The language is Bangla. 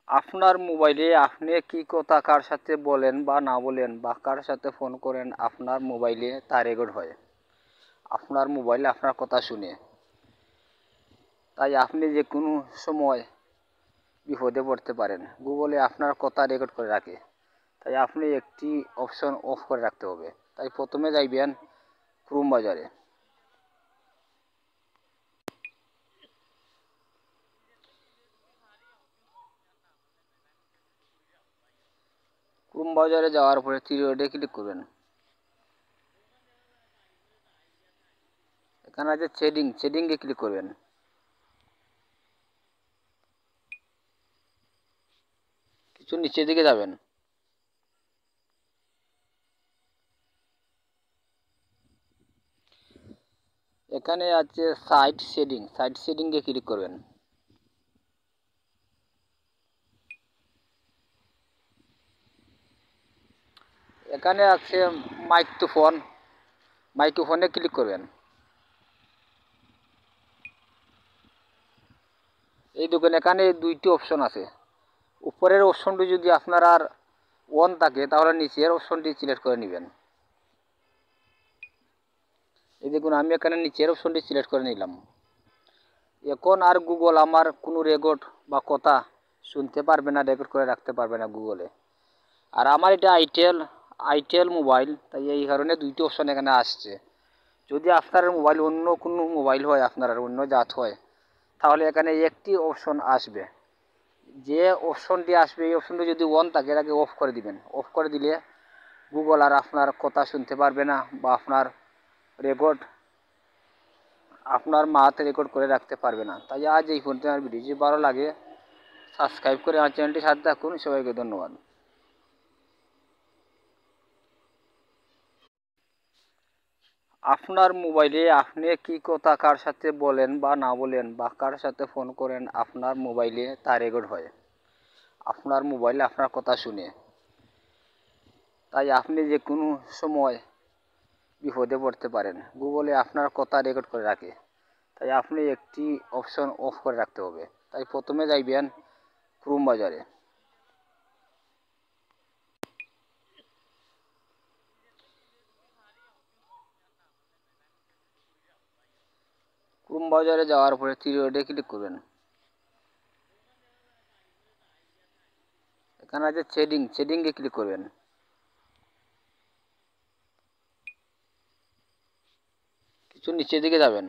আপনার মোবাইলে আপনি কি কথা কার সাথে বলেন বা না বলেন বা কার সাথে ফোন করেন আপনার মোবাইলে তা রেকর্ড হয়। আপনার মোবাইলে আপনার কথা শুনে। তাই আপনি যে কোনো সময় বিপদে পড়তে পারেন। গুগলে আপনার কথা রেকর্ড করে রাখে। তাই আপনি একটি অপশন অফ করে রাখতে হবে। তাই প্রথমে যাইবেন ক্রোম বাজারে। ক্রোম বাজারে যাওয়ার পরে থ্রি ডটে ক্লিক করবেন। এখানে আছে সেটিংয়ে ক্লিক করবেন। কিছু নিচের দিকে যাবেন। এখানে আছে সাইট সেটিংয়ে ক্লিক করবেন। এখানে আছে মাইক্রোফোনে ক্লিক করবেন। এই দেখুন এখানে দুইটি অপশন আছে। উপরের অপশনটি যদি আপনার আর অন থাকে তাহলে নিচের অপশনটি সিলেক্ট করে নেবেন। এই দেখুন আমি এখানে নিচের অপশনটি সিলেক্ট করে নিলাম। এখন আর গুগল আমার কোনো রেকর্ড বা কথা শুনতে পারবে না, রেকর্ড করে রাখতে পারবে না গুগলে। আর আমার এটা আইটেল মোবাইল, তাই এই কারণে দুইটি অপশন এখানে আসছে। যদি আপনার মোবাইল অন্য কোনো মোবাইল হয়, আপনার আর অন্য জাত হয়, তাহলে এখানে একটি অপশন আসবে। যে অপশনটি আসবে এই অপশনটি যদি অন থাকে এটাকে অফ করে দিবেন। অফ করে দিলে গুগল আর আপনার কথা শুনতে পারবে না বা আপনার রেকর্ড আপনার মাতে রেকর্ড করে রাখতে পারবে না। তাই আজ এই পর্যন্ত। আমার ভিডিও যদি ভালো লাগে সাবস্ক্রাইব করে আমার চ্যানেলটি সাথে থাকুন। সবাইকে ধন্যবাদ। আপনার মোবাইলে আপনি কি কথা কার সাথে বলেন বা না বলেন বা কার সাথে ফোন করেন আপনার মোবাইলে তা রেকর্ড হয়। আপনার মোবাইলে আপনার কথা শুনে। তাই আপনি যে কোনো সময় বিপদে পড়তে পারেন। গুগলে আপনার কথা রেকর্ড করে রাখে। তাই আপনি একটি অপশন অফ করে রাখতে হবে। তাই প্রথমে যাইবেন ক্রোম বাজারে। ক্রোম বাজারে যাওয়ার পরে থ্রি ডটে ক্লিক করবেন। এখানে আছে সেটিংয়ে ক্লিক করবেন। কিছু নিচের দিকে যাবেন।